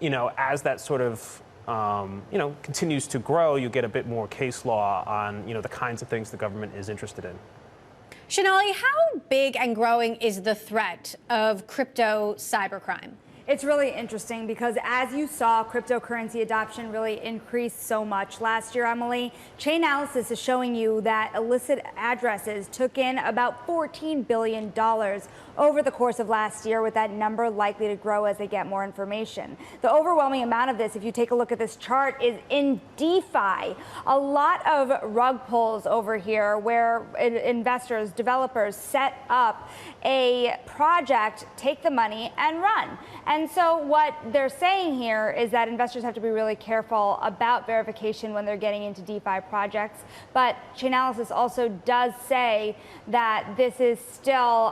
As that sort of continues to grow, you get a bit more case law on, the kinds of things the government is interested in. Shonali, how big and growing is the threat of crypto cybercrime? It's really interesting because as you saw, cryptocurrency adoption really increased so much last year, Emily. Chainalysis is showing you that illicit addresses took in about $14 billion over the course of last year, with that number likely to grow as they get more information. The overwhelming amount of this, if you take a look at this chart, is in DeFi. A lot of rug pulls over here where investors, developers set up a project, take the money, and run. And so what they're saying here is that investors have to be really careful about verification when they're getting into DeFi projects. But Chainalysis also does say that this is still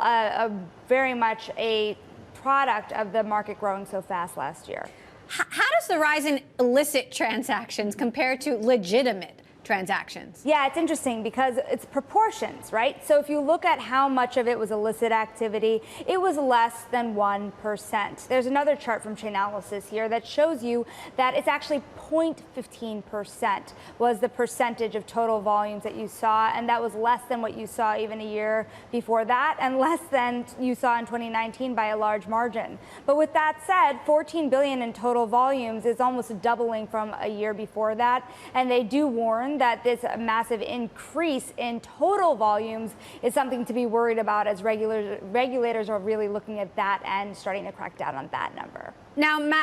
very much a product of the market growing so fast last year. How does the rise in illicit transactions compare to legitimate transactions? Yeah, it's interesting because it's proportions, right? So if you look at how much of it was illicit activity, it was less than 1%. There's another chart from Chainalysis here that shows you that it's actually 0.15% was the percentage of total volumes that you saw, and that was less than what you saw even a year before that, and less than you saw in 2019 by a large margin. But with that said, 14 billion in total volumes is almost doubling from a year before that, and they do warn that this massive increase in total volumes is something to be worried about, as regulators are really looking at that and starting to crack down on that number. Now, Matt,